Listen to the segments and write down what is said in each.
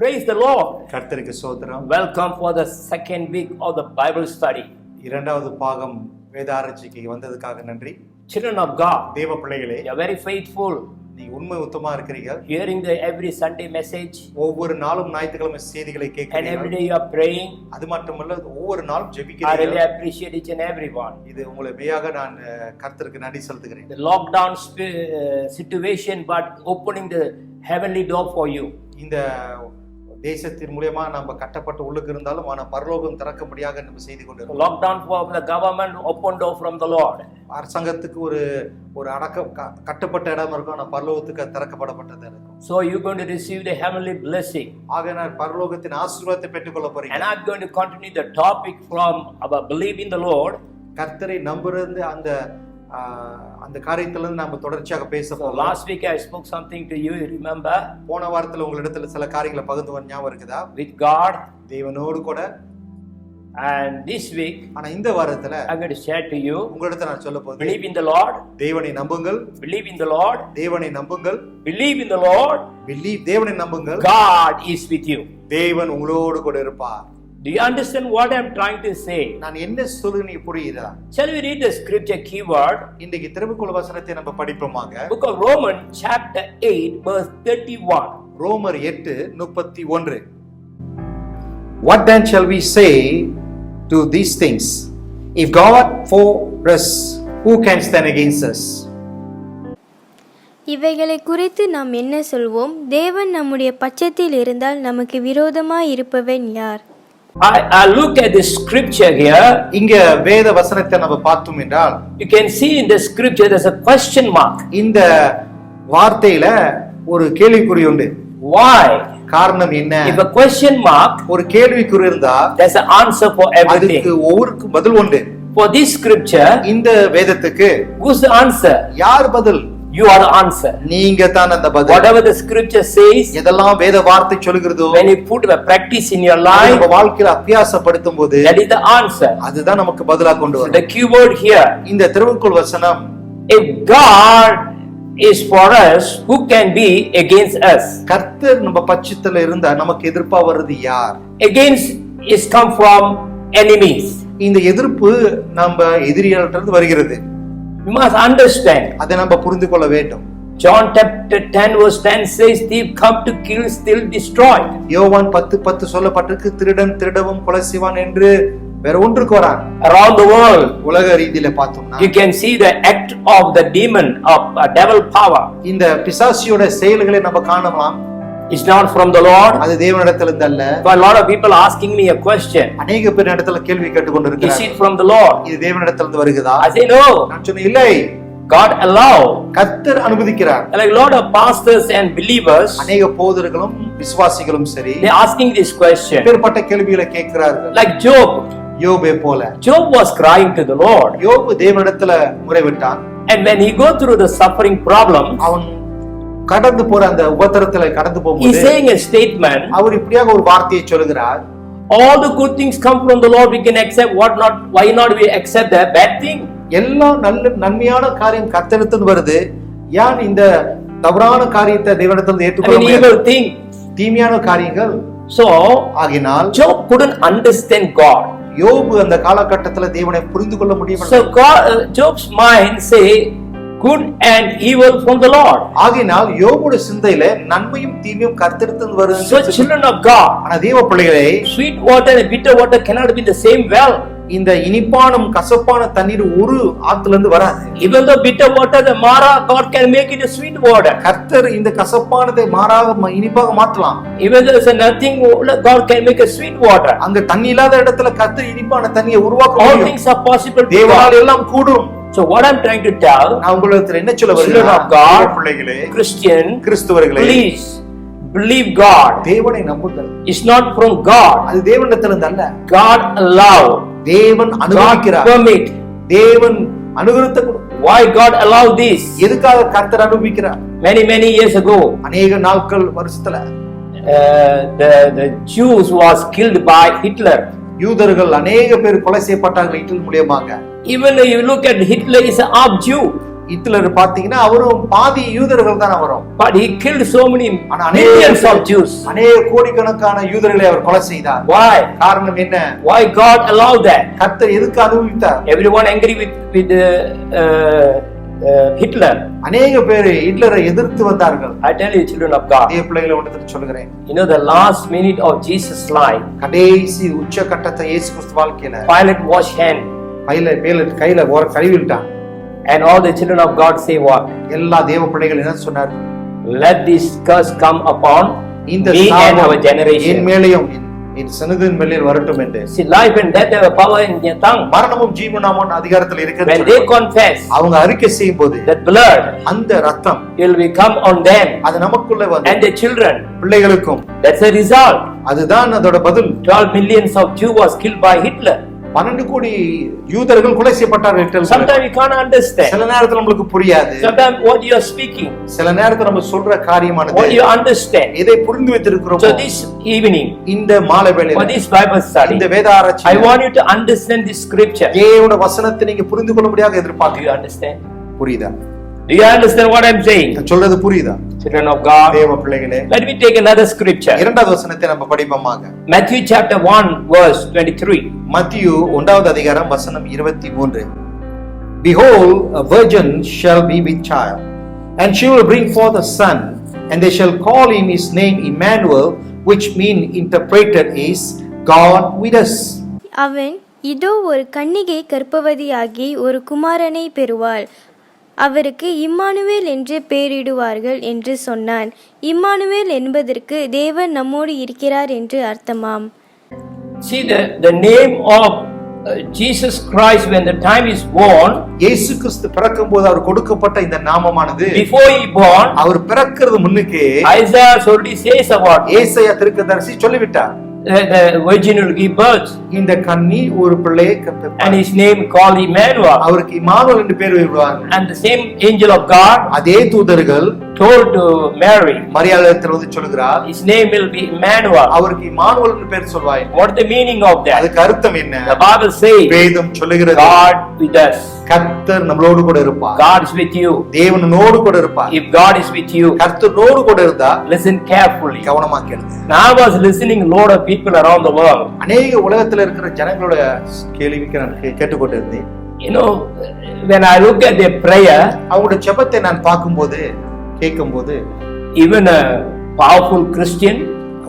Praise the Lord. கர்த்தருக்கு ஸ்தோத்திரம். Welcome for the second week of the Bible study. இரண்டாவது பாகம் வேதாராய்ச்சிக்கு வந்ததுக்காக நன்றி. Children of God, தேவ பிள்ளைகளே, you are very faithful. நீங்க உண்மை உத்தமா இருக்கிறீங்க. Hearing the every Sunday message. ஒவ்வொரு நாளும் ஞாயிற்றுக்கிழமை செய்திகளை And கேட்கிறீங்க. every day you are praying. அது மட்டுமல்ல ஒவ்வொரு நாளும் I ஜெபிக்கிறீங்க. really appreciate each and every one. இது உங்களை மெய்யாக நான் கர்த்தருக்கு நன்றி செலுத்துகிறேன். The lockdown situation, but opening the heavenly door for you. இந்த தேசத்தின் மூலமா நம்ம கட்டப்பட்டு உள்ளுக்கு இருந்தாலும் ஆனா பரலோகம் திறக்கும்படியாக நம்ம செய்து கொண்டிருக்கோம். Lockdown for the government, open door from the Lord. அரசாங்கத்துக்கு ஒரு கட்டப்பட்ட இடம் இருக்கும், ஆனா பரலோகத்துக்கு திறக்கப்படப்பட்டது இருக்கும். So you're going to receive the heavenly blessing. ஆக நான் பரலோகத்தின் ஆசீர்வாதத்தை பெற்றுக்கொள்ள போறேன். And I'm going to continue the topic from our belief in the Lord. கர்த்தரை நம்புறது அந்த காரியத்துல இருந்து நாம தொடர்ச்சியாக பேச போறோம். Last week I spoke something to you remember? போன வாரத்துல உங்களிடத்துல சில காரியங்களை பகிர்ந்து ஞாபகம் இருக்குதா? With God, தேவனோடு கூட. and this week ஆனா இந்த வாரத்துல I'm going to share to you, உங்களிடத்துல நான் சொல்ல போறேன், believe in the Lord, தேவனை நம்புங்கள். believe in the Lord, தேவனை நம்புங்கள். believe in the Lord, believe தேவனை நம்புங்கள். God is with you. தேவன் உங்களோடு கூட இருப்பார். Do you understand what I'm trying to say? நான் என்ன சொல்றேன்னு புரியுதா? Shall we read the scripture keyword? இன்னைக்கு திருமுழுக்கு வசனத்தை நம்ம படிப்போமாங்க. Book of Romans chapter 8 verse 31. ரோமர் 8:31. What then shall we say to these things? If God for us, who can stand against us? இவைகளை குறித்து நாம் என்ன சொல்வோம்? தேவன் நம்முடைய பட்சத்தில் இருந்தால் நமக்கு விரோதமாய் இருப்பவன் யார்? I look at the scripture here. இங்க வேத வசனத்தை நம்ம பார்த்தோம் என்றால், You can see in the scripture there's a question mark. இந்த வார்த்தையில ஒரு கேள்விக்குறி உண்டு. Why? காரணம் என்ன? If a question mark, ஒரு கேள்விக்குறி இருந்தா there's an answer for everything. அதுக்கு ஒவ்வொருக்கும் பதில் உண்டு. For this scripture, இந்த வேதத்துக்கு who's the answer? யார் பதில்? You are the answer. நீங்க தான் அந்த பதில். Whatever the scripture says, எதெல்லாம் வேத வார்த்தை சொல்கிறதோ, when you put a practice in your life, நம்ம வாழ்க்கையில அபியாசப்படுத்தும் போது that is the answer. அதுதான் நமக்கு பதிலா கொண்டு வரும். The keyword here, இந்த திருமுழுக்கு வசனம், if God is for us, who can be against us? கர்த்தர் நம்ம பட்சத்துல இருந்தா நமக்கு எதிர்ப்பா வர்றது யார்? Against is come from enemies. இந்த எதிர்ப்பு நம்ம எதிரிகள்ட்ட இருந்து வருகிறது. You must understand. அதை நம்ம புரிந்து கொள்ள வேண்டும். John chapter 10 verse 10 says, thief come to kill, steal, destroy. யோவான் 10:10 சொல்லப்பட்டிருக்கு, திருடன் திருடவும் கொலை செய்வான் என்று வேற ஒன்றுக்கு வரான். Around the world, உலக ரீதியில பார்த்தோம்னா, you can see the act of the demon, of devil power. இந்த பிசாசியோட செயல்களை நம்ம காணலாம். It's not from the Lord. அது தேவனிடத்திலிருந்து அல்ல. But a lot of people asking me a question. அநேக பேர் இடத்துல கேள்வி கேட்டு கொண்டிருக்கிறார்கள். Is it from the Lord? இது தேவனிடத்திலிருந்து வருகிறதா? I say no. நான் சொன்னேன் இல்லை. God allow. கர்த்தர் அனுமதிக்கிறார். Like a lot of pastors and believers, அநேக போதர்களும் விசுவாசிகளும் சரி, they asking this question. பேர்பட்ட கேள்விகளை கேட்கிறார்கள். Like Job. யோபே போல. Job was crying to the Lord. யோபு தேவனிடத்துல முறைவிட்டான். And when he go through the suffering problems, அவன் கடந்து போற அந்த உபத்திரத்துல கடந்து போகும்போது, he's saying a statement. அவர் இப்படியாக ஒரு வார்த்தையை சொல்கிறார். All the good things come from the Lord, we can accept. Why not we accept the bad thing? எல்லா நன்மையான காரியம் கர்த்தரிடத்திலிருந்து வருது, ஏன் இந்த தவறான காரியத்தை தேவனிடத்திலிருந்து ஏற்றுக்கொள்ள முடியாது? தீமையான காரியங்கள். So ஆகினால் Job couldn't understand God. யோபு அந்த காலகட்டத்துல தேவனை புரிந்து கொள்ள முடியவில்லை. So Job's mind say good and evil from the Lord. ஆகினால் யோபுடைய சிந்தையில நன்மையும் தீமையும் கர்த்தரிடத்திலிருந்து வருது. So children of God, ஆனா தேவ பிள்ளைகளே, sweet water and bitter water cannot be in the same well. இந்த இனிப்பானும் கசப்பான தண்ணீர் ஒரு ஆத்துல இருந்து வராது. Even though bitter water the mara, God can make it a sweet water. கர்த்தர் இந்த கசப்பானதை மாறாக இனிப்பாக மாற்றலாம். Even though there's nothing, God can make a sweet water. அங்க தண்ணி இல்லாத இடத்துல கர்த்தர் இனிப்பான தண்ணியை உருவாக்க All முடியும். things are possible. தேவனால் எல்லாம் கூடும். So what I'm trying to tell, நான் உங்களுக்கு என்ன சொல்ல children of வருகிறேன்? God, பிள்ளைகளே, Christian, கிறிஸ்தவர்களே, please believe God. தேவனை நம்புங்கள். It's not from God. அது தேவனிடத்திலிருந்து அல்ல. God allow. தேவன் அனுமதிக்கிறார். God permit. தேவன் அனுகிரகத்தை கொடு. Why God allow this? எதுக்காக கர்த்தர் அனுமதிக்கிறார்? Many years ago, அநேக நாட்கள் வருஷத்துல the Jews was killed by Hitler. யூதர்கள் அநேக பேர் கொலை செய்யப்பட்டார்கள் ஹிட்லர் மூலமாக. Even if you look at Hitler is a half Jew. Hitler பாத்தீங்கன்னா அவரும் பாதி யூதர்கள் தான் வரும். But he killed so many ஆனா millions of Jews. அநேக கோடிக்கணக்கான யூதர்களை அவர் கொலை செய்தார். Why? காரணம் என்ன? Why God allowed that? கர்த்தர் எதுக்கு அனுமதித்தார்? Everyone angry with Hitler. அநேக பேர் ஹிட்லரை எதிர்த்து வந்தார்கள். I tell you, children of God. தேவ பிள்ளைகளை ஒன்று சொல்கிறேன். You know the last minute of Jesus' life. கடைசி உச்சகட்டத்தை இயேசு கிறிஸ்து வாழ்க்கையில Pilate washed hand. கையில கழுவிட்டான். And all the children of God say what? எல்லா தேவ பிள்ளைகள் என்ன சொன்னார்? Let this curse come upon இந்த me and சாபம் our generation. என் மேலேயும் என் சந்ததியின் மேலேயும் வரட்டும் என்று. See, life and death have a power in their tongue. மரணமும் ஜீவனும் அதிகாரத்தில் இருக்கிறது. When they confess, அவங்க அறிக்கை செய்யும்போது that blood அந்த ரத்தம் will become on them அது நமக்குள்ள வந்து and their children. பிள்ளைகளுக்கும். That's the result. அதுதான் அதோட பதில். 12 millions of Jews was killed by Hitler. 12 கோடி யூதர்கள் கொலை செய்யப்பட்டார்கள். Sometimes we can't understand. சில நேரத்துல நமக்கு புரியாது. Sometimes what you are speaking, சில நேரத்துல நம்ம சொல்ற காரியமானது what you understand. இதை புரிந்து வைத்திருக்கிறோம். So this evening, இந்த மாலை for வேளையில this Bible study, இந்த வேத ஆராய்ச்சி I want you to understand this scripture. தேவனுடைய வசனத்தை நீங்க புரிந்து கொள்ளும்படியாக Do எதிர்பார்க்கிறீங்க. you understand? புரியுதா? Do you understand what I'm saying? நான் சொல்றது புரியுதா? Children of God, தேவ பிள்ளைகளே, let me take another scripture. இரண்டாவது வசனத்தை நம்ம படிப்போமாக. Matthew chapter 1 verse 23. மத்தேயு 1வது அதிகாரம் வசனம் 23. Behold, a virgin shall be with child, and she will bring forth a son, and they shall call him his name Emmanuel, which mean interpreted is God with us. அவன் இதோ ஒரு கன்னிகை கர்ப்பவதியாகி ஒரு குமாரனை பெறுவாள், அவருக்கு இம்மானுவேல் என்று பெயரிடுவார்கள் என்று சொன்னான். இம்மானுவேல் என்பதற்கு தேவன் நம்மோடு இருக்கிறார் என்று அர்த்தமாம். See the name of Jesus Christ when the time is born. இயேசு கிறிஸ்து பிறக்கும்போது அவர் கொடுக்கப்பட்ட இந்த நாமமானது Before he born, அவர் பிறக்கிறது முன்னுக்கு Isaiah already says about ஏசாயா தீர்க்கதரிசி சொல்லிவிட்டார். the virgin will give birth, இந்த கன்னி ஒரு பிள்ளையை and his name called Emmanuel. அவருக்கு இம்மானுவேல் என்று பெயர் வைப்பார்கள். And the same angel of God அதே தூதர்கள் told to Mary, மரியாதையில் வந்து சொல்கிறார், his name will be Emmanuel. அவருக்கு இம்மானுவேல் என்று பெயர் சொல்வாய். What is the meaning of that? அதுக்கு அர்த்தம் என்ன? The Bible says வேதம் சொல்லுகிறது, God with us. கர்த்தர் நம்மளோடு கூட இருப்பார். God is with you. தேவனோடு கூட இருப்பார். If God is with you, கர்த்தரோடு கூட இருந்தா listen carefully. கவனமா கேளுங்க. Now I was listening a lot of people around the world. அநேக உலகத்துல இருக்கிற ஜனங்களோட கேள்விக்கு நான் கேட்டுக்கொண்டு இருந்தேன். You know, when I look at their prayer, அவங்களுடைய ஜெபத்தை நான் பார்க்கும்போது கேட்கும்போது, even a powerful Christian,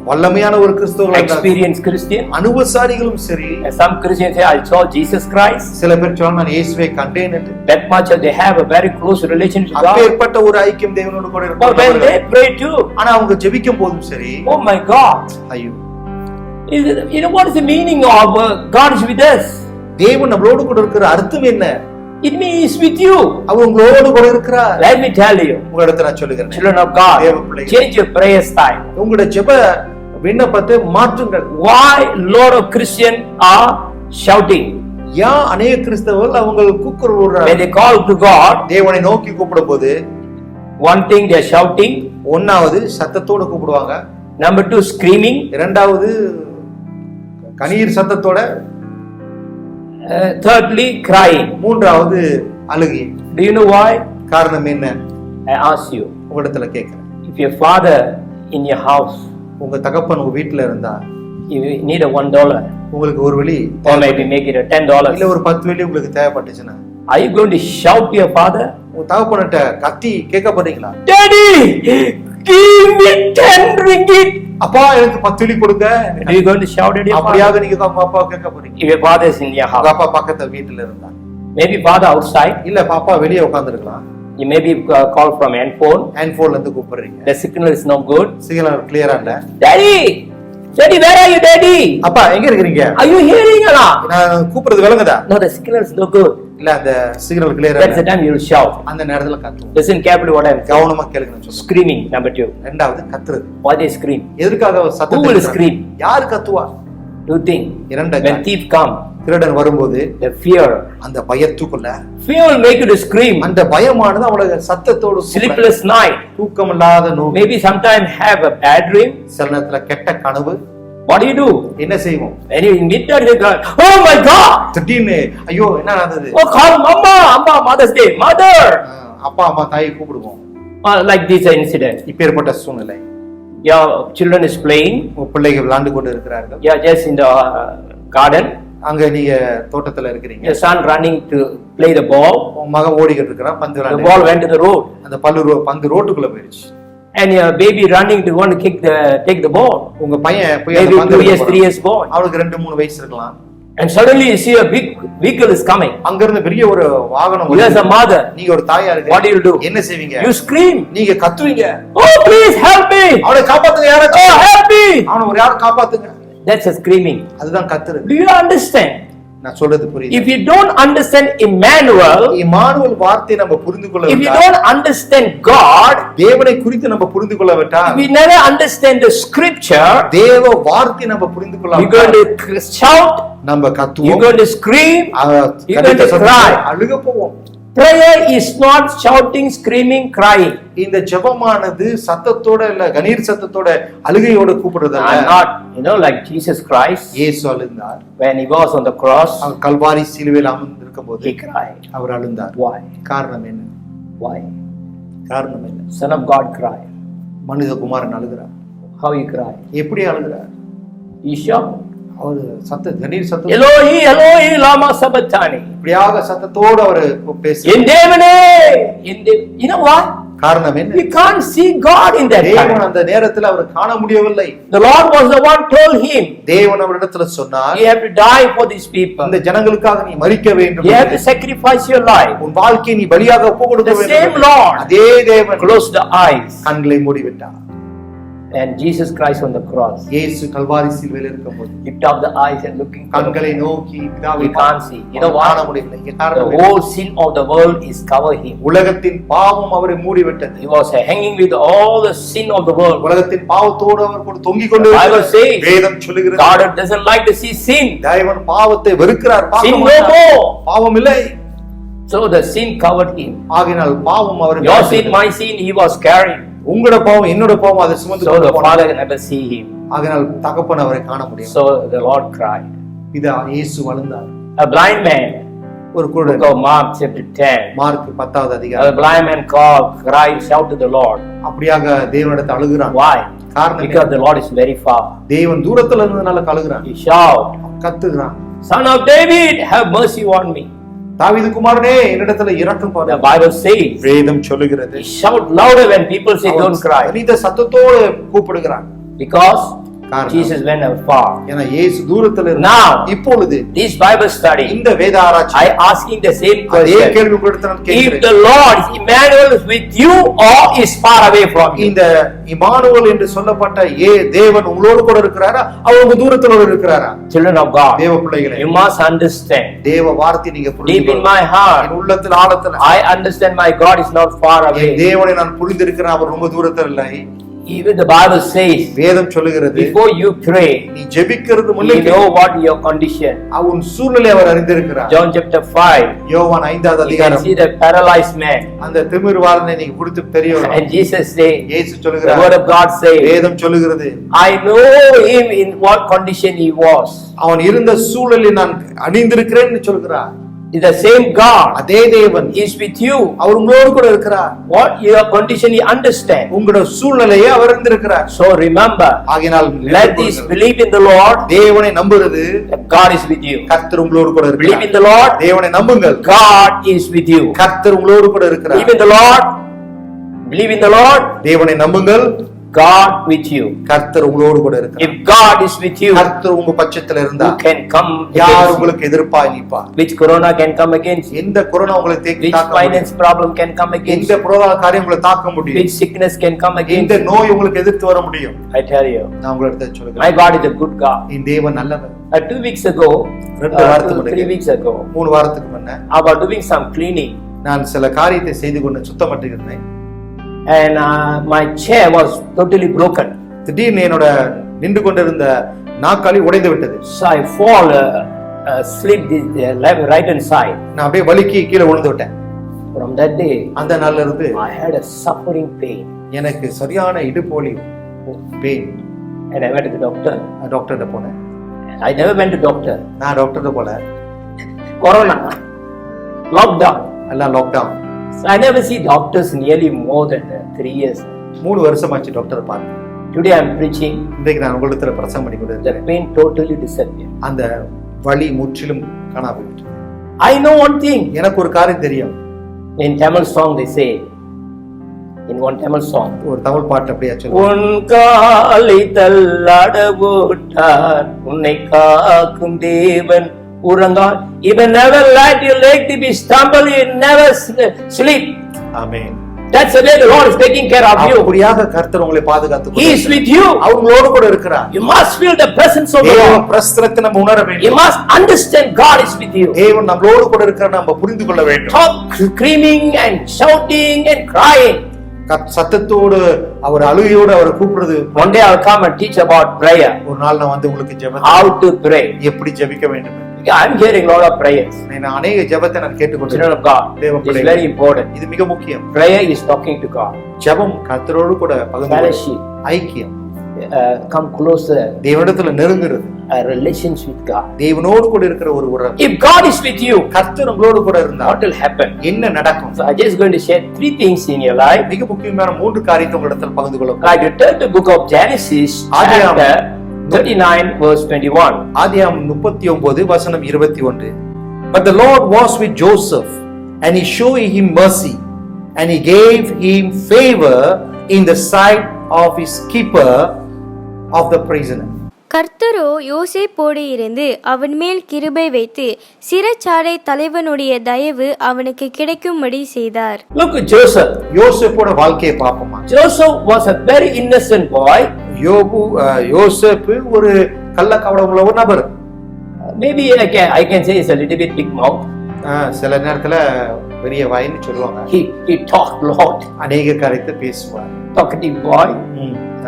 வல்லமையான ஒரு கிறிஸ்தவர்கள், experienced Christian, அனுபவசாலிகளும் சரி, some Christians say I saw Jesus Christ. சில பேர் சொல்றாங்க நான் இயேசுவை கண்டேன் என்று. That much they have a very close relationship with God. அப்பேற்பட்ட ஒரு ஐக்கியம் தேவனோடு கூட But when இருக்கு. they pray too, ஆனா அவங்க ஜெபிக்கும் போதும் சரி, oh my God, ஐயோ, you know what is the meaning of God is with us? தேவன் நம்மளோடு கூட இருக்கிற அர்த்தம் என்ன? It means with you. அவர் உங்களோடு கூட இருக்கிறார். Let me tell you, உங்களிடத்துல நான் சொல்லுகிறேன், children of God, change your prayer style. உங்களுடைய ஜெப விண்ணப்பத்தை மாற்றுங்கள். Why lot of Christians are shouting? ஏன் அநேக கிறிஸ்தவர்கள் அவங்க கூக்குரல் When விடுறாங்க? they call to God, தேவனை நோக்கி கூப்பிடும்போது one thing they are shouting, ஒன்னாவது சத்தத்தோட கூப்பிடுவாங்க, number two screaming, இரண்டாவது கண்ணீர் சத்தத்தோட, thirdly crying. மூன்றாவது அழுகி. Do you know why? காரணம் என்ன? I ask you, உங்களிடத்துல கேட்கிறேன். if your father in your house, உங்க தகப்பன் உங்க வீட்டுல இருந்தா you need a $1 உங்களுக்கு ஒரு வெளி or maybe make it a $10, இல்ல ஒரு 10 வெளி உங்களுக்கு தேவைப்பட்டுச்சுன்னா are you going to shout to your father, உங்க தகப்பன்கிட்ட கத்தி கேட்க போறீங்களா? Daddy, give me 10 ringgit? அப்பா எனக்கு 10 வெளி கொடுங்க. Are you going to shout at your father? அப்படியாக நீங்க அப்பா கேட்க போறீங்க? If your father is in your உங்க house, அப்பா பக்கத்துல வீட்டுல இருந்தா, maybe father outside, இல்ல பாப்பா வெளியே உட்கார்ந்திருக்கலாம், you maybe call from handphone, ஹேண்ட்போன்ல இருந்து கூப்பிடுறீங்க, the signal is no good. Signal கிளியரா இல்ல. Daddy, where are you, Daddy? அப்பா எங்க இருக்கீங்க? Are you hearing or not? நான் கூப்பிடுறது விளங்குதா? No, the signal is no good. இல்ல அந்த சிக்னல் கிளியரா That's the இல்ல. time you will shout. அந்த நேரத்துல கத்துவோம். Listen carefully what I am saying. கவனமா கேளுங்க நான் சொல்றேன். Screaming, number 2. இரண்டாவது கத்துறது. Why they scream? எதற்காக Who will சத்தத்தை scream? யார் கத்துவா? Two things. இரண்டாவது When thief come, திருடன் வரும்போது the fear. அந்த பயத்துக்குள்ள Fear will make you to scream. அந்த பயமானது அவளோட சத்தத்தோடு Sleepless night. தூக்கம் இல்லாத நோய், Maybe sometimes have a bad dream. சில நேரத்துல கெட்ட கனவு. What do you do? என்ன செய்வோம்? When you meet that, you go, oh my God! திடீர்னு ஐயோ என்ன நடந்தது? Oh, call Mama, Mother's Day, Mother! அப்பா அம்மா தாயை கூப்பிடுவோம். Like this incident. இப்பேற்பட்ட சூழ்நிலை, Your children is playing. உங்க பிள்ளைகள் விளையாண்டு கொண்டு இருக்கிறார்கள். You are just in the garden. அங்க நீங்க தோட்டத்துல இருக்கிறீங்க. Your son running to play the ball. உங்க மகன் ஓடிக்கிட்டு இருக்கிறான், பந்து The விளையாண்டு. ball went to the road. அந்த பந்து ரோட்டுக்குள்ள போயிடுச்சு. And your baby running to want to take the ball. உங்க பையன் போய் அந்த Maybe பந்து 2 years, 3 years boy. அவனுக்கு 2-3 வயசு இருக்கலாம். And suddenly you see a big vehicle is coming. அங்க இருந்து பெரிய ஒரு வாகனம் You as a mother, நீங்க ஒரு தாயா இருக்கு. what do you do? என்ன செய்வீங்க? You scream. நீங்க கத்துவீங்க. Oh, please help me. அவனை காப்பாத்துங்க, யாராச்சும். Oh, help me. அவனை ஒரு யாரும் காப்பாத்துங்க. That's a screaming. அதுதான் கத்துறது. Do you understand? நான் சொல்றது புரியுது. If you don't understand Emmanuel, Emmanuel வார்த்தையை நம்ம புரிந்து if you கொள்ளவில்லை, don't understand God, தேவனை குறித்து நம்ம புரிந்து கொள்ளவிட்டால், if we never understand the scripture, தேவ வார்த்தையை நம்ம புரிந்து you're going கொள்ளவில்லை, to shout, நம்ம you're கத்துவோம், going to scream, you're going to cry. அழுக போவோம். Prayer is not shouting, screaming, crying. இந்த ஜெபமானது சத்தத்தோட இல்ல கணீர் சத்தத்தோட அழுகையோட கூப்பிடுறதல்ல. I'm not, like Jesus Christ, இயேசு அழுந்தார். when he was on the cross, அவர் கல்வாரி சிலுவையில் அமர்ந்திருக்கும்போது he cried. அவர் அழுந்தார். Why? காரணம் என்ன? Why? காரணம் என்ன? Son of God cried. மனிதகுமாரன் அழுகிறார். How he cried? எப்படி அழுகிறார்? He shouted, அவர் கணீர் சத்தம் Elohi, Elohi, lama sabachthani. இப்படியாக சத்தத்தோடு அவர் பேசி. In Devane, you know what? காரணம் என்ன? We can't see God in that தேவன் time. அந்த நேரத்தில் அவர் காண முடியவில்லை. The Lord was the one told him, தேவன் அவரிடத்துல சொன்னார், you have to die for these people. இந்த ஜனங்களுக்காக நீ மரிக்க வேண்டும். You have to sacrifice your life. உன் வாழ்க்கையை நீ பலியாக ஒப்பு கொடுக்க The வேண்டும். same Lord அதே தேவன் closed the eyes. கண்களை மூடிவிட்டார். And Jesus Christ on the cross இயேசு கல்வாரி சிலுவையில் இருக்கும்போது lift up the eyes and looking for கண்களை நோக்கி பிதாவை We can't see. You know காண what? முடியவில்லை. இங்கே The காரணம் என்ன? whole sin of the world is cover him. உலகத்தின் பாவம் அவரை மூடிவிட்டது. He was hanging with all the sin of the world. உலகத்தின் பாவத்தோடு அவர் கூட தொங்கிக் கொண்டு The Bible இருக்கிறார். says, வேதம் சொல்லுகிறது, God doesn't like to see sin. தேவன் பாவத்தை வெறுக்கிறார். Sin பார்க்க no மாட்டார். more. பாவம் இல்லை. So the sin covered him. ஆகினால் பாவம் அவரை Your sin, மூடிவிட்டது. my sin, he was carrying. உங்களோட பாவம் என்னோட பாவம் அதை சுமந்து So கொண்டு the போனார். Father can never see him. ஆகினால் தகப்பன் அவரை காண முடியும். So the Lord cried. இதா இயேசு அழுந்தார். A blind man, ஒரு குருடன், go Mark chapter 10. மார்க் 10வது A அதிகாரம், blind man called, cried, shouted to the Lord. அப்படியாக தேவனிடத்தில் அழுகிறான். Why? காரணம் Because the Lord is very far. தேவன் தூரத்துல இருந்ததுனால அழுகிறான். He shout, கத்துகிறான், Son of David, have mercy on me. தாவீது குமாரனே என்னிடத்துல இரக்கம் பாரு. The Bible says, வேதம் சொல்லுகிறது, he shout louder when people say don't cry. மனித சத்தத்தோடு கூப்பிடுகிறான். Because காரணம், Jesus went afar. ஏன்னா இயேசு தூரத்துல இருந்தார். Now, இப்பொழுது this Bible study, இந்த வேத ஆராய்ச்சி I asking the same அதே question. கேள்வி உங்களிடத்தில் நான் If கேட்கிறேன். the Lord is Emmanuel is with you or is far away from you? இந்த இம்மானுவேல் என்று சொல்லப்பட்ட தேவன் உங்களோடு கூட இருக்கிறாரா, அவர் உங்க தூரத்துல இருக்கிறாரா? Children of God, தேவ பிள்ளைகளே, you must understand. தேவ வார்த்தை நீங்க Deep புரிந்து in my heart, என் உள்ளத்தில் ஆழத்துல I understand my God is not far N away. தேவனை நான் புரிந்திருக்கிறேன், அவர் ரொம்ப தூரத்தில் இல்லை. Even the Bible says, வேதம் சொல்லுகிறது, before you pray, நீ ஜெபிக்கிறது you முன்னே know what your condition. உன் சூழ்நிலை அவர் அறிந்திருக்கிறார். John chapter 5, யோவான் 5வது you can அதிகாரம், see the paralyzed man. அந்த திமிர்வாரனை நீங்க குறித்து தெரிய வரும். And Jesus say, இயேசு the சொல்லுகிறார், word of God say, வேதம் சொல்லுகிறது, I know him in what condition he was. அவன் இருந்த சூழலில் நான் அணிந்திருக்கிறேன்னு சொல்கிறார். It's the same God அதே தேவன் is with you. அவர் உங்களோடு கூட இருக்கிறார். What your condition he understand. உங்களோட சூழ்நிலையை அவர் அறிந்திருக்கிறார். So remember, ஆகையால் let this believe in the Lord, தேவனை நம்புறது, that God is with you. கர்த்தர் உங்களோடு கூட Believe இருக்கிறார். in the Lord, தேவனை நம்புங்கள், God is with you. கர்த்தர் உங்களோடு கூட இருக்கிறார். Believe in the Lord, believe in the Lord, தேவனை நம்புங்கள், God with you. கர்த்தர் உங்களோடு கூட இருக்கிறார். If God is with you, கர்த்தர் உங்க பட்சத்துல who இருந்தா can come யார் against you? உங்களுக்கு எதிர்ப்பாய் நிப்பார்? Which corona can come against you? எந்த கொரோனா உங்களை Which தாக்க finance முடியும்? problem can come against எந்த you? பொருளாதார காரியம் உங்களை தாக்க முடியும்? Which sickness can come against எந்த you? நோய் உங்களுக்கு எதிர்த்து வர முடியும்? I tell you, நான் உங்களிடத்தை my சொல்லுகிறேன், God is a good God. என் தேவன் நல்லவர். 2 weeks ago, 3 weeks ago, 3 வாரத்துக்கு முன்ன I was doing some cleaning, நான் சில காரியத்தை செய்து கொண்டு சுத்தம் பண்ணிருந்தேன். and my chair was totally broken. திடீர்னு என்னோட நின்று கொண்டிருந்த நாற்காலி உடைந்து விட்டது. So I fall, slip the right hand side. நான் அப்படியே வலிக்கு கீழே விழுந்து விட்டேன். From that day, அந்த நாள்ல இருந்து I had a suffering pain, எனக்கு சரியான இடுப்பு வலி, pain. and I went to the doctor. நான் டாக்டர்கிட்ட போனேன். I never went to doctor. நான் டாக்டர்கிட்ட போல, Corona, lockdown. எல்லாம் lockdown. So I never see doctors nearly more than 3 years. 3 வருஷமாச்சு doctor பார்த்து. Today I'm preaching. இன்றைக்கு நான் உங்களிடத்துல பிரசங்கம் பண்ணி கொண்டு The இருக்கிறேன். pain totally disappeared. அந்த வலி முற்றிலும் காணாம போயிட்டு. I know one thing. எனக்கு ஒரு காரியம் தெரியும். In Tamil song they say, in one Tamil song, ஒரு தமிழ் பாட்டு அப்படியே சொல்லுவாங்க. உன் காலை தள்ளாட போட்டார் உன்னை காக்கும் தேவன் உறங்கால். He will never let your leg to be stumble, you never sleep. Amen. That's the way the Lord is taking care of you. அப்படியாக கர்த்தர் உங்களை பாதுகாத்துக் He is with you. அவர் உங்களோடு கூட இருக்கிறார். You must feel the presence of the தேவ Lord. பிரசன்னத்தை நம்ம உணர You வேண்டும். must understand God is with you. தேவன் நம்மளோடு கூட இருக்கிறார் நம்ம புரிந்து கொள்ள வேண்டும். Stop screaming and shouting and crying. சத்தத்தோடு அவர் அழுகையோடு அவரை கூப்பிடுறது. One day I'll come and teach about prayer. ஒரு நாள் நான் வந்து உங்களுக்கு ஜெபம் How to pray. எப்படி ஜெபிக்க வேண்டும். I'm hearing a lot of prayers. நான் அநேக ஜெபத்தை நான் Children கேட்டுக்கொண்டிருக்கிறேன். of God, it's very important. இது மிக முக்கியம். Prayer is talking to God. ஜெபம் கர்த்தரோடு கூட பகிர்ந்து Fellowship. ஐக்கியம். Come closer. தேவனிடத்துல நெருங்குறது. A relationship with God. தேவனோடு கூட இருக்கிற ஒரு உறவு. If God is with you, கர்த்தர் உங்களோடு கூட இருந்தா what will happen? என்ன நடக்கும்? So I'm just going to share 3 things in your life. மிக முக்கியமான 3 காரியத்தை உங்களிடத்தில் பகிர்ந்து கொள்ள Like you turn to the book of Genesis, ஆதியாகமம். chapter 39, verse 21. ஆதியாகமம் 39 வசனம் 21. But the Lord was with Joseph, and he showed him mercy, and he gave him favor in the sight of his keeper of the prisoner. கர்த்தரோ யோசேப்போடு இருந்து அவன் மேல் கிருபை வைத்து சிறைச்சாலை தலைவனுடைய தயவு அவனுக்கு கிடைக்கும்படி செய்தார். Look at Joseph. யோசேப்போட வாழ்க்கையை பார்ப்போமா. Joseph was a very innocent boy. யோசேப்பு ஒரு கள்ளக்கபடம் உள்ள ஒரு நபர். Maybe I can say it's a little bit big mouth. சில நேரத்துல பெரிய வாயின்னு சொல்லுவாங்க. He talked a lot. அநேக காரியத்தை பேசுவார். Talkative boy.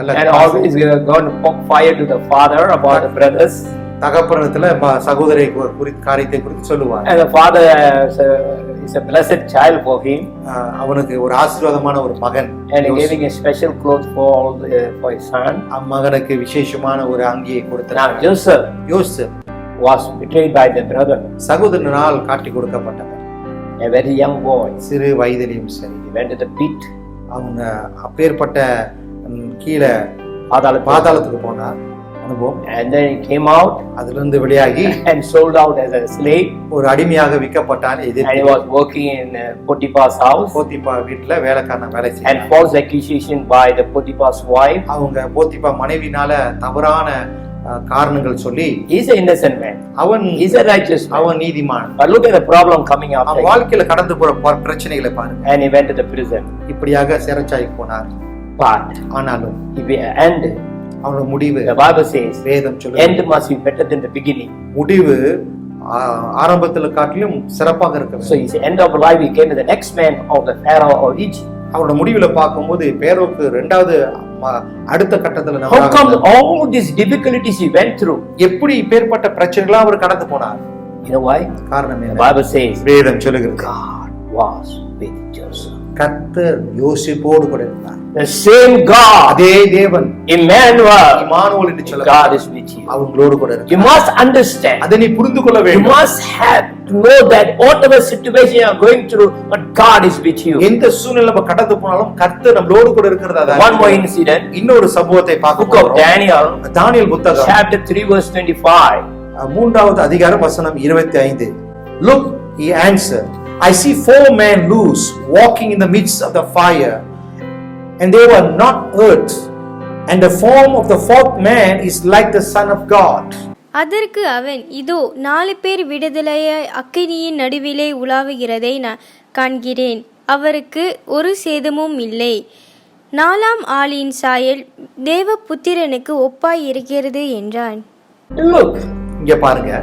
And always going to poke fire to the father about the brothers. தகப்பனத்துல சகோதரை குறித்து காரியத்தை குறித்து சொல்லுவார். And the father is a blessed child for him. அவனுக்கு ஒரு ஆசீர்வாதமான ஒரு மகன். And giving a special clothes for his son. மகனுக்கு விசேஷமான ஒரு அங்கியை கொடுத்தார். Now Joseph was betrayed by the brother. சகோதரனால் காட்டி கொடுக்கப்பட்டவர். A very young boy. சிறு வயதிலும் சரி. He went to the pit. அவங்க அப்பேற்பட்ட கீழே பாதாளத்துக்கு போனார். அனுபவம். And then he came out. அதிலிருந்து வெளியாகி and sold out as a slave. ஒரு அடிமையாக விற்கப்பட்டார். And he was working in Potiphar's house. போத்திபா வீட்டுல வேலைக்காரனா வேலை செய்தார். And false accusation by the Potiphar's wife. அவங்க போத்திபா மனைவினால தவறான காரணங்கள் சொல்லி he's an innocent man. He's a righteous man. அவன் நீதிமான். But look at the problem coming up. அவன் வாழ்க்கையில கடந்து போற பிரச்சனைகளை பாருங்க. And he went to the prison. இப்படியாக சிறைச்சாலைக்கு போனார். But ஆனாலும் end, அவனோட முடிவு, the Bible says, வேதம் சொல்லுது, end must be better than the beginning. முடிவு ஆரம்பத்துல காட்டிலும் சிறப்பாக இருக்க வேண்டும். So his end of life he came to the next man of the Pharaoh of Egypt. அவனோட முடிவுல பார்க்கும்போது பேரோக்கு இரண்டாவது அடுத்த கட்டத்துல How come all these difficulties he went through? எப்படி இப்பேற்பட்ட பிரச்சனைகளை அவர் கடந்து போனார்? You know why? காரணம் என்ன? The Bible says, வேதம் சொல்லுகிறது, God was with Joseph. கர்த்தர் யோசேப்போடு கூட இருந்தார். The same God, அதே தேவன், Emmanuel என்று சொல்ல, God is with you. அவங்களோடு கூட இருந்தார். You must understand. அதை நீ புரிந்து கொள்ள You வேண்டும். must have to know that whatever situation you are going through, but God is with you. எந்த சூழ்நிலை நம்ம கடந்து போனாலும் கர்த்தர் நம்மளோடு கூட இருக்கிறதா. One more incident. இன்னொரு சம்பவத்தை Book பார்க்கிறோம். of Daniel, தானியேல் புத்தகம் chapter 3 verse 25. 3வது அதிகாரம் வசனம் 25. Look, he answered, I see 4 men loose walking in the midst of the fire, and they were not hurt, and the form of the 4th man is like the Son of God. அதற்கு அவன், இதோ 4 பேர் விடுதலையாய் அக்கினியின் நடுவிலே உலாவுகிறதை நான் காண்கிறேன், அவருக்கு ஒரு சேதமும் இல்லை, 4ஆம் ஆளின் சாயல் தேவபுத்திரனுக்கு ஒப்பாய் இருக்கிறது என்றான். Look, இங்க பாருங்க,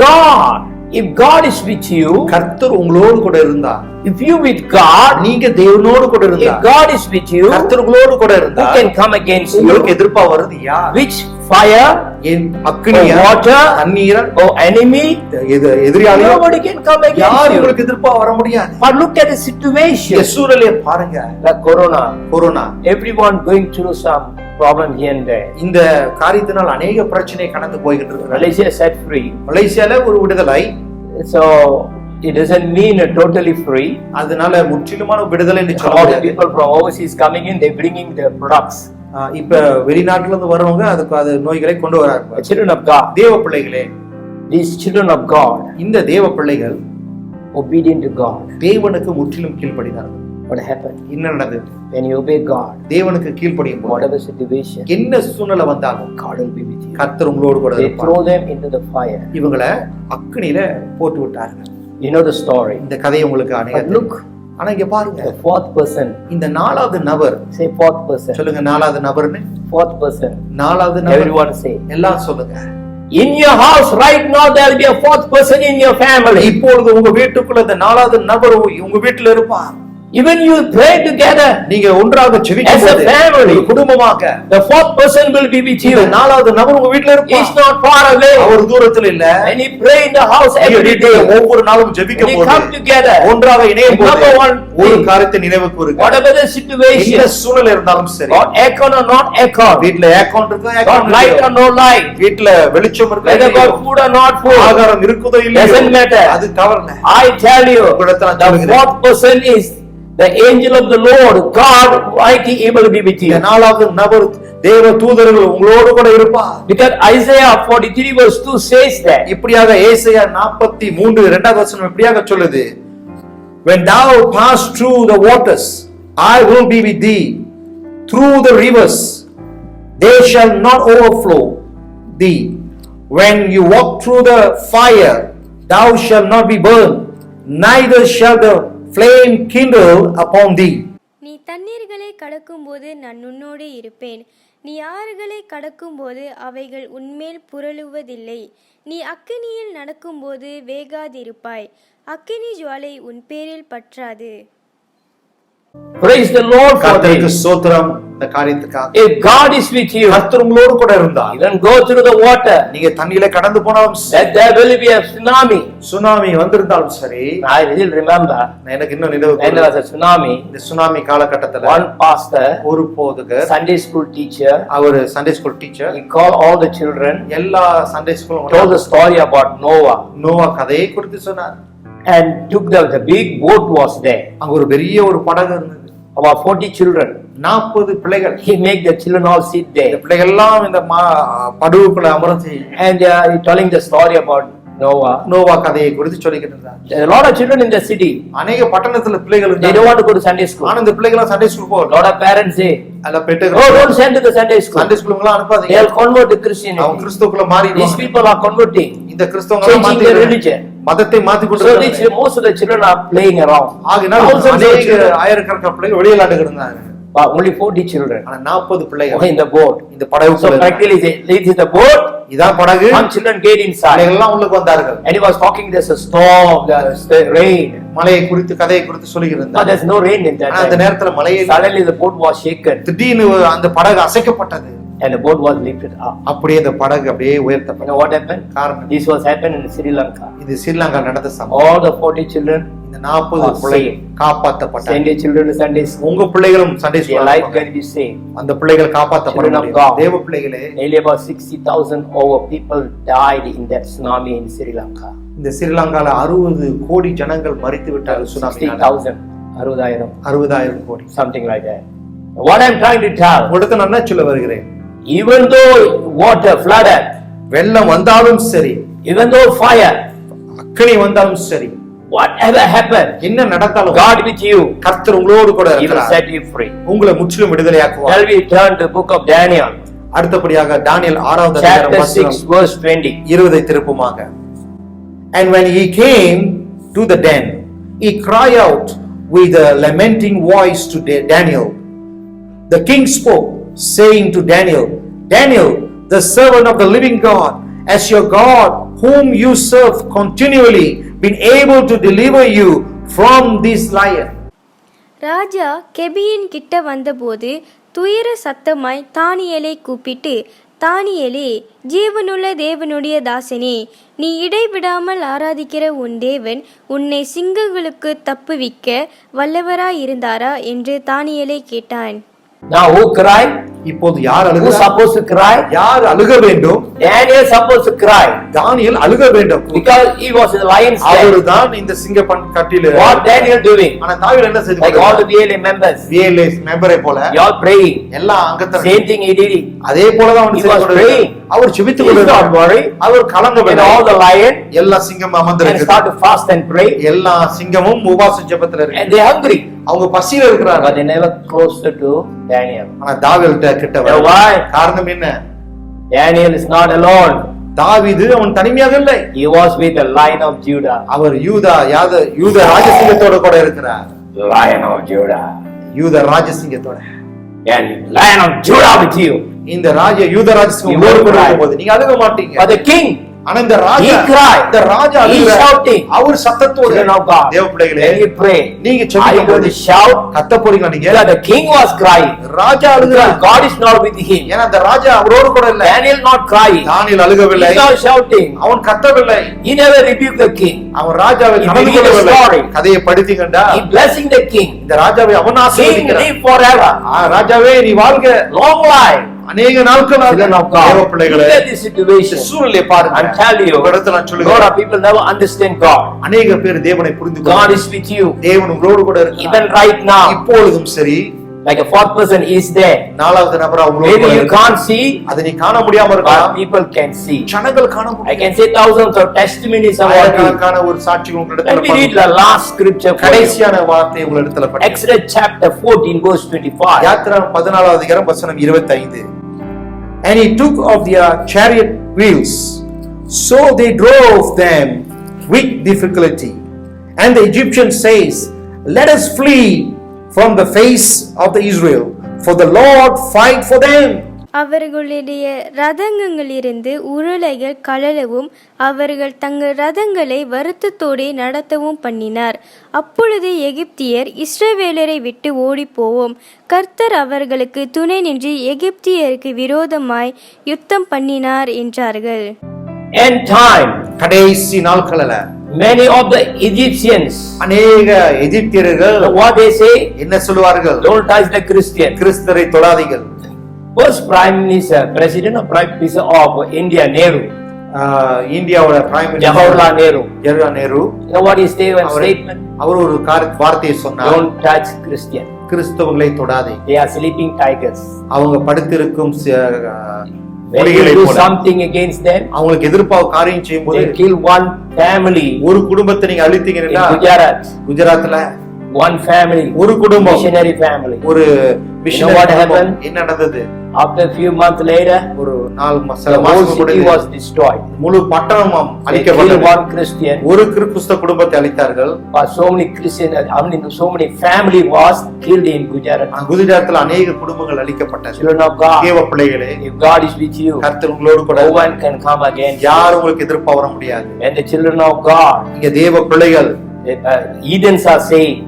God, if God is with you, கர்த்தர் உங்களோடு கூட இருந்தா, if you with God, நீங்க தேவனோடு கூட இருந்தா, if God is with you, கர்த்தர் உங்களோடு கூட இருந்தா, who can come against you? உங்களுக்கு எதிர்ப்பா வருது யார்? Which fire, அக்கினியா, water, தண்ணீரா, or enemy? எதிரியாளோ, Nobody can come against யார் you. உங்களுக்கு எதிர்ப்பா வர முடியாது. But look at the situation. இந்த சூழலை பாருங்க. The corona, everyone going through some problem here and there. இந்த காரியத்தினால் அநேக பிரச்சனை கடந்து போய்கிட்டு இருக்கு. Malaysia set free. மலேசியால ஒரு விடுதலை. So It doesn't mean totally free. அதனால முற்றிலுமான விடுதலை என்று A சொல்ல lot of முடியாது. people from overseas coming in, they're bringing their products. இப்ப வெளிநாட்டுல இருந்து வரவங்க அது நோய்களை கொண்டு The வராங்க. children of God, தேவ பிள்ளைகளே, these children of God, இந்த தேவ பிள்ளைகள் obedient to God. தேவனுக்கு முற்றிலும் கீழ்ப்படினார்கள். What happened? என்ன நடந்தது? When you obey God, தேவனுக்கு கீழ்ப்படியும் போது whatever situation, என்ன சூழ்நிலை வந்தாலும் God will be with you. கர்த்தர் உங்களோடு கூட They இருப்பார். throw them into the fire. இவங்களை அக்கினியில போட்டு விட்டார்கள். You know the story. இந்த கதையை உங்களுக்கு But அநேகம் look, ஆனா இங்க பாருங்க, the fourth person, இந்த நாலாவது நபர், say fourth person, சொல்லுங்க நாலாவது நபர்னு, fourth person, நாலாவது நபர், everyone say. எல்லாம் சொல்லுங்க. In your house right now there will be a fourth person in your family. இப்பொழுது உங்க வீட்டுக்குள்ள இந்த நாலாவது நபர் உங்க வீட்டுல இருப்பார். Even you pray together நீங்க ஒன்றாக as a ஜெபிக்கும்போது family, குடும்பமாக the fourth person will be with இந்த you. நாலாவது நபர் உங்க வீட்டுல He's இருப்பார். not far away. அவர் தூரத்துல இல்ல. When you pray in the house நீங்க every வீட்டுல day, ஒவ்வொரு நாளும் when ஜெபிக்கும் you போது come together, ஒன்றாக இணையும் போது number one ஒரு thing, காரியத்தை நினைவு கூறுங்க. whatever the எந்த situation, சூழ்நிலை இருந்தாலும் சரி, God aircon or not aircon, வீட்டுல ஏக்கோன் இருக்கா, God ஏக்கோன் light or இல்லையோ, no light, வீட்டுல வெளிச்சம் இருக்கா, whether இல்லையோ, God food or not food, ஆகாரம் இருக்குதோ இல்லையோ, doesn't matter. அது தவறல. I tell you, உங்களிடத்துல நான் the சொல்லுகிறேன், fourth person is the angel of the Lord, God mighty able to be with இந்த you. நாலாவது நபர் தேவ தூதர்கள் உங்களோடு கூட இருப்பார். Because Isaiah 43 verse 2 says that. இப்படியாக ஏசாயா 43 இரண்டாவது வசனம் இப்படியாக சொல்லுது, when thou pass through the waters, I will be with thee. Through the rivers, they shall not overflow thee. When you walk through the fire, thou shalt not be burned, neither shall the flame kindle upon thee. நீ தண்ணீர்களை கடக்கும்போது நான் உன்னோடு இருப்பேன். நீ ஆறுகளை கடக்கும்போது அவைகள் உன்மேல் புரளுவதில்லை. நீ அக்கினியில் நடக்கும்போது வேகாதிருப்பாய். அக்கினி ஜுவாலை உன் பேரில் பற்றாது. Praise the Lord for கர்த்தருக்கு this. ஸ்தோத்திரம் இந்த காரியத்துக்காக. If God is with you, கர்த்தர் உங்களோடு கூட இருந்தார், even go through the water, நீங்க தண்ணியில கடந்து போனாலும் that there will be a tsunami. Tsunami வந்திருந்தாலும் சரி, I will remember எனக்கு இன்னும் நினைவு when there was a tsunami, இந்த சுனாமி காலகட்டத்துல one pastor, ஒரு போதகர், Sunday school teacher, அவர் Sunday school teacher, he called all the children, எல்லா சண்டே ஸ்கூலும் told the story about Noah, Noah கதையை குறித்து சொன்னார். and took the big boat was there, அங்க ஒரு பெரிய ஒரு படகு இருந்தது, about 40 children. 40 பிள்ளைகள். He make the children all sit இந்த there, பிள்ளைகள் எல்லாம் இந்த படகுக்குள்ள அமர்ந்து and he telling the story about Noah. Noah கதையை குறித்து சொல்லிக்கிட்டு இருந்தார். There are a lot of children in the city. அநேக பட்டணத்துல பிள்ளைகள் They don't இருந்தாங்க. want to go to Sunday school. ஆனா இந்த பிள்ளைகள் சண்டே ஸ்கூல் A போகல. lot of parents say, அல்ல பெற்று "Oh, don't send to the Sunday school. Sunday ஸ்கூலுக்குலாம் அனுப்பாதீங்க. They'll convert to அவங்க Christianity. கிறிஸ்துவுக்குள்ள These மாறிடுவாங்க. people are converting, இந்த கிறிஸ்தவங்க changing their religion. மதத்தை மாத்தி So கொடுத்து most of the children are playing around. ஆகினால் Thousands of அநேக children, ஆயிரக்கணக்கான பிள்ளைகள் வெளியிலாண்டுகிட்டு இருந்தாங்க. but only 40 children ஆனா 40 பிள்ளைகள் in the boat. இந்த So படகுக்குள்ள இருந்தாங்க. practically this is the boat. இதான் படகு. Some children get inside, பிள்ளைகள் எல்லாம் உள்ளுக்கு வந்தார்கள். and he was talking. There's a storm, there's the rain. மலையை குறித்து கதையை குறித்து சொல்லிக்கிட்டு But இருந்தார். there's no rain in that ஆனா அந்த time. நேரத்துல மலையை Suddenly the boat was shaken, திடீர்னு அந்த படகு அசைக்கப்பட்டது. and the boat was lifted up. அப்படியே அந்த படகு அப்படியே You உயர்த்தப்பட்டது. know what happened? காரணம் This was happened in Sri Lanka. இது ஸ்ரீலங்கா நடந்த சம்பவம். All the 40 children, இந்த 40 பிள்ளைகள் காப்பாற்றப்பட்டாங்க. send your children to Sunday school. உங்க பிள்ளைகளும் Sunday Their school life can be saved. அந்த பிள்ளைகள் காப்பாற்றப்பட Children of முடியும். God. தேவ பிள்ளைகளே, Nearly about 60,000 over people died in that tsunami in Sri Lanka. இந்த ஸ்ரீலங்கால 60 கோடி ஜனங்கள் மரித்து விட்டார்கள் சுனாமியால. 60,000, 60,000, 60,000 கோடி. something like that. What I'm trying to tell, உங்களுக்கு நான் என்ன சொல்ல வருகிறேன், even though water flooded, வெள்ளம் வந்தாலும் சரி, even though fire, அக்கினி வந்தாலும் சரி, whatever happened, என்ன நடந்தாலும் God with you, கர்த்தர் உங்களோடு கூட He will இருக்கிறார். set you free. உங்களை முற்றிலும் விடுதலையாக்குவார். Shall we turn to book of Daniel, அடுத்தபடியாக தானியேல் 6வது அதிகாரம் chapter 6, வசனம் verse 20. 20 திருப்புமாக. And when he came to the den, he cried out with a lamenting voice to Daniel. The king spoke, saying to Daniel, Daniel, the servant of the living God, has your God, whom you serve continually, been able to deliver you from this lion? ராஜா கெபியின் கிட்ட வந்தபோது துயர சத்தமாய் தானியேலை கூப்பிட்டு, தானியேலே, ஜீவனுள்ள தேவனுடைய தாசனே, நீ இடைவிடாமல் ஆராதிக்கிற உன் தேவன் உன்னை சிங்கங்களுக்கு தப்புவிக்க வல்லவராயிருந்தாரா என்று தானியேலை கேட்டான். Now who cried? இப்போது யார் Who அழுகிறார்? supposed to cry? யார் அழுக வேண்டும்? Daniel supposed to cry தானியேல் அழுக வேண்டும். because he was in the lion's den. அவர்தான் இந்த சிங்கப்பன் கட்டில. What Daniel doing? ஆனா தாவீது என்ன செய்து Like all the VLA members, VLS மெம்பரை போல they all praying. எல்லாம் அங்கத்தர Same thing he did. அதே போலதான் அவன் He செய்து was கொண்டிருந்தார். praying. அவர் ஜெபித்துக் He is not கொண்டிருந்தார். worried. Our And கலங்கவில்லை. all the lion எல்லா சிங்கம் and அமர்ந்திருக்கு. start to fast and pray, எல்லா சிங்கமும் உபவாச ஜெபத்துல இருக்கு. and they hungry, அவங்க பசியில இருக்கிறாங்க. but they never closer to Daniel. ஆனா தாவீது கிட்ட You know வர why? காரணம் என்ன? Daniel is not alone. தாவீது அவன் தனிமையாக இல்லை. He was with the Lion of Judah. அவர் யூத ராஜசிங்கத்தோட கூட இருக்கிறார். Lion of Judah. யூத ராஜசிங்கத்தோட. And Lion of Judah with you. இந்த யூத ராஜசிங்கம் You உங்களோடு will கூட cry. இருக்கும்போது நீங்க அழுக மாட்டீங்க. But the king, ஆனா இந்த he cried. இந்த ராஜா He அழுகிறார். shouting. அவர் சத்தத்தோட Children of God, தேவ பிள்ளைகளே when you pray, நீங்க are you ஜெபிக்கும் going போது to shout? கத்த போறீங்களா நீங்க? Yeah, the king was crying. Raja Because அழுகிறார். God is not with him. ஏன்னா அந்த ராஜா அவரோடு கூட இல்ல. Daniel not crying. Daniel அழுகவில்லை. He's not shouting. அவன் கத்தவில்லை. He never rebuked the king. அவன் ராஜாவை He கடிந்து read the கொள்ளவில்லை. story. கதையை படித்தீங்கடா He blessing the king. இந்த ராஜாவை அவன் King ஆசீர்வதிக்கிறான். live forever. ராஜாவே நீ வாழ்க Long life. அநேக நாட்கள் Children of தேவ God. பிள்ளைகளே Look at this situation. சூழ்நிலையை பாருங்க. I'm telling you, ஒரு இடத்துல நான் a lot சொல்லுகிறேன். of people never understand God. அநேக பேர் தேவனை புரிந்து God கொள்ள is with you. தேவன் உங்களோடு கூட இருக்கிறார். Even right now, இப்பொழுதும் சரி like a fourth person is there. நாலாவது நபர் அவங்களோடு Maybe கூட you இருக்கிறார். can't see, அதை நீ காண முடியாம but இருக்கலாம். people can see. ஜனங்கள் காண I முடியும். can say thousands of testimonies about you. ஆயிரக்கணக்கான ஒரு சாட்சிகள் உங்களிடத்துல Let me read பார்க்கலாம். the last scripture for you. கடைசியான வார்த்தை உங்களிடத்துல படிக்கிறேன். Exodus chapter 14 verse 25. யாத்திராகமம் 14வது அதிகாரம் வசனம் 25. And he took of their chariot wheels, so they drove them with difficulty. And the Egyptian says, let us flee from the face of the Israel, for the Lord fight for them. அவர்களுடைய ரதங்களிலிருந்து உருளைகள் கழலவும் அவர்கள் தங்கள் ரதங்களை வருத்தத்தோடே நடத்தவும் பண்ணினார். அப்பொழுது எகிப்தியர் இஸ்ரவேலரை விட்டு ஓடிப்போவோம், கர்த்தர் அவர்களுக்கு துணை நின்று எகிப்தியருக்கு விரோதமாய் யுத்தம் பண்ணினார் என்றார்கள். End time. கடைசி நாட்களில் Many of the Egyptians, அநேக எகிப்தியர்கள் what they say, என்ன சொல்லுவார்கள்? don't touch the Christian. கிறிஸ்தரை தொடாதீர்கள். First Prime Minister, President or Prime Minister of India, Nehru, இந்தியாவோட prime Jawaharlal Nehru. Jawaharlal Nehru You know what he said in statement? அவர் ஒரு வார்த்தையை சொன்னார். Don't touch Christian. கிறிஸ்தவங்களை தொடாதே. They are sleeping tigers. அவங்க படுத்திருக்கும் When you do something against them, அவங்களுக்கு எதிர்ப்பாக காரியம் செய்யும் போது they kill one family. ஒரு குடும்பத்தை நீங்க In அழித்தீங்கன்னா Gujarat, குஜராத்ல one family, ஒரு குடும்பம் missionary family. ஒரு what மிஷனரி happened? என்ன நடந்தது? After a few months later, ஒரு சில the whole மாசம் city முடிந்து was destroyed. முழு பட்டணமும் They killed அழிக்கப்பட்டது. one Christian. ஒரு கிறிஸ்தவ குடும்பத்தை அழித்தார்கள். But so many Christians, so many family was killed in Gujarat. குஜராத்ல அநேக குடும்பங்கள் அழிக்கப்பட்டது. Children of God, தேவ பிள்ளைகளே, if God is with you, கர்த்தர் உங்களோடு கூட no one can come against you. யாரும் உங்களுக்கு எதிர்ப்பா வர முடியாது. And the children of God, நீங்க தேவ பிள்ளைகள், Edens are saying,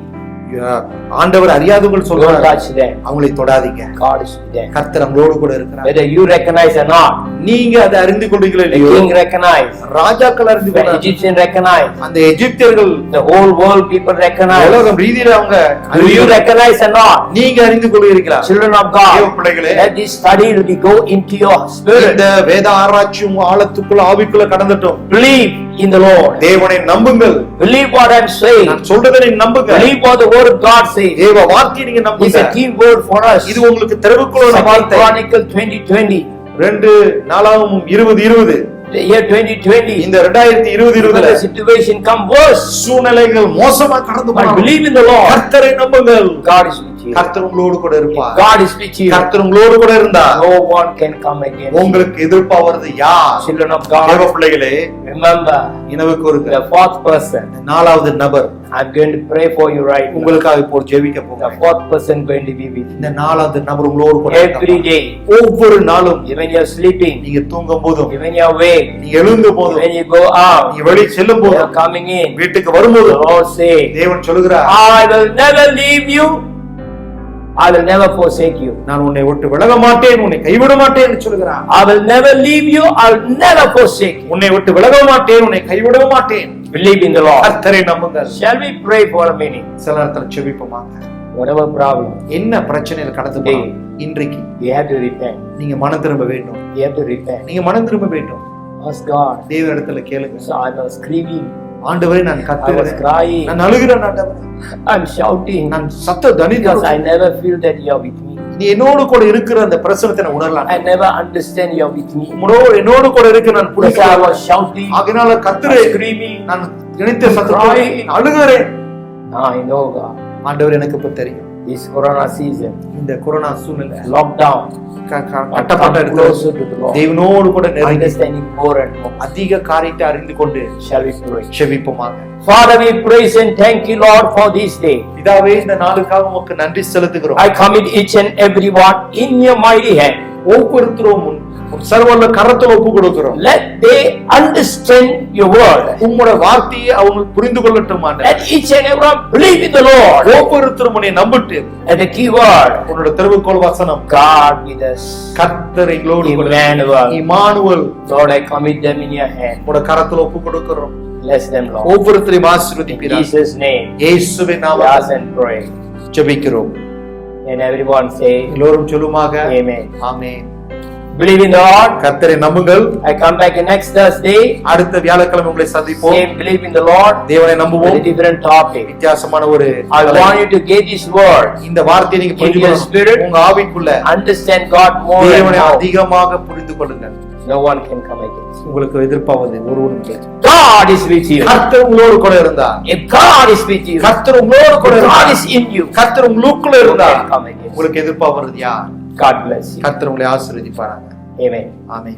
ஆண்டவர் அறியாதவர்கள் don't சொல்றாங்க, touch them. அவங்களை தொடாதீங்க. God is with them. கர்த்தர் உங்களோடு கூட இருக்கிறார். Whether you recognize or not, நீங்க அதை அறிந்து கொண்டீங்களோ the இல்லையோ, king recognized, ராஜாக்கள் அறிந்து the கொண்டார்கள். Egyptian recognized, அந்த எகிப்தியர்கள் the whole world people recognize. உலகம் ரீதியில அவங்க Do you recognize or not? நீங்க அறிந்து கொள்கிறீர்களா? Children of தேவ God, பிள்ளைகளே, let this study will be go into your spirit. இந்த வேத ஆராய்ச்சி உங்க ஆழத்துக்குள்ள ஆவிக்குள்ள கடந்துட்டோம். Believe in the Lord. தேவனை நம்புங்கள். Believe what I'm saying. நான் சொல்றதை நீங்க நம்புங்க. Believe what the word of God says. தேவ வார்த்தையை நீங்க It's நம்புங்க. a key word for us. இது உங்களுக்கு தெருவுக்குள்ள Second வார்த்தை. Chronicle 2020. 2:4-20 The year 2020. இந்த 2020 When the situation come worse, சூழ்நிலைகள் மோசமா கடந்து but போனாலும் believe in the Lord. கர்த்தரை நம்புங்கள். God is with you. கர்த்தர் உங்களோடு கூட இருப்பார். God is with you. கர்த்தர் உங்களோடு கூட இருந்தா No one can come against you. உங்களுக்கு எதிர்ப்பா வருது யார்? Children of தேவ God, பிள்ளைகளே, remember நினைவுக்கு வருங்க. the fourth person. நாலாவது நபர் I'm going to pray for you right now. உங்களுக்காக இப்போ ஜெபிக்க The போகிறேன். fourth person going to be with you. இந்த நாலாவது நபர் உங்களோடு கூட Every இருப்பார். day, ஒவ்வொரு நாளும் even you're sleeping, நீங்க தூங்கும் போதும், even you're awake, நீங்க எழுந்தும் போதும், when you go out, நீங்க வெளியே செல்லும் you're போதும், coming in. வீட்டுக்கு The வரும்போதும் Lord say, தேவன் சொல்லுகிறார், I will never leave you. I will never forsake you. நான் உன்னை விட்டு விலக மாட்டேன், உன்னை கைவிட மாட்டேன் என்று சொல்லுகிறார். I will never leave you. I will never forsake you. உன்னை விட்டு விலக மாட்டேன், உன்னை கைவிட மாட்டேன். Believe in the Lord. கர்த்தரை நம்புங்கள். Shall we pray for a minute? சில நேரத்தில் ஜெபிப்போமாங்க. whatever problem, என்ன பிரச்சனையில் கடந்து Today. போனாலும் இன்றைக்கு you have to repent. நீங்க மனம் திரும்ப வேண்டும். You have to repent. நீங்க மனம் திரும்ப வேண்டும். Ask God. தேவனிடத்துல கேளுங்க. So I was screaming. ஆண்டவரே நான் I was கத்துகிறேன், crying. நான் அழுகிறேன் ஆண்டவரே, I'm shouting. நான் சத்த Because I தனிக்கிறேன். never feel that you are with me. நீ என்னோடு கூட இருக்கிற அந்த பிரசனத்தை நான் உணரலாம். I never understand you are with me. என்னோடு கூட இருக்க நான் Because I புரிகிறேன். was shouting. ஆகையால I was கத்துறேன், screaming. நான் நினைத்த சத்தத்தோடு நான் அழுகிறேன். Now I know God. ஆண்டவர் எனக்கு இப்ப தெரியும். This Corona season, இந்த கொரோனா சூழ்நிலை lockdown, கட்டப்பட்ட come closer to the Lord. தேவனோடு கூட நெருங்கி Understanding more and more. அதிக காரியத்தை அறிந்து கொண்டு Shall we pray? செவிப்போமாக. Father, we praise and thank you, Lord, for this day. பிதாவே, இந்த நாளுக்காக உமக்கு நன்றி செலுத்துகிறோம். I commit each and every one in your mighty hand. ஒவ்வொருத்தரும் சர்வல்ல கரத்தில் ஒப்பு கொடுக்கிறோம். Let they understand your word. உம்முடைய வார்த்தையை அவங்க புரிந்து கொள்ளட்டும் ஆண்டவரே. Let each and every one believe in the Lord. ஒவ்வொருத்தரும் உன்னை நம்பட்டு And the key word, உன்னோட திருவுக்கோள் வசனம் God with us. கர்த்தர் எங்களோடு கூட. Emmanuel. Emmanuel. Lord, I commit them in your hand. உம்முடைய கரத்தில் ஒப்பு கொடுக்கிறோம். Bless them, Lord. ஒவ்வொருத்தரையும் In ஆசீர்வதிப்பீராக. Jesus' name, இயேசுவின் we நாமத்தில் ask and pray. ஜெபிக்கிறோம். And everyone say, எல்லோரும் சொல்லுமாக Amen. Amen. Believe in the Lord. கர்த்தரை நம்புங்கள். I come back next Thursday. அடுத்த வியாழக்கிழமை உங்களை சந்திப்போம். Same believe in the Lord. தேவனை With நம்புவோம். a different topic. வித்தியாசமான ஒரு I want you to get this word. இந்த வார்த்தையை நீங்க In your spirit. புரிஞ்சுக்கணும். உங்க ஆவிக்குள்ள Understand God more and தேவனை more. அதிகமாக புரிந்து கொள்ளுங்கள். No one can come against you. உங்களுக்கு எதிர்ப்பாவது ஒருவரும் இல்லை. God is with you. கர்த்தர் உங்களோடு கூட இருந்தார். If God is with you, கர்த்தர் உங்களோடு கூட if God இருந்தார். is in you, கர்த்தர் உங்களுக்குள்ள no இருந்தார். can come against you. உங்களுக்கு எதிர்ப்பாவது யார்? God bless you. கர்த்தர் உங்களை ஆசீர்வதிப்பாராங்க. Amen. ஆமென்.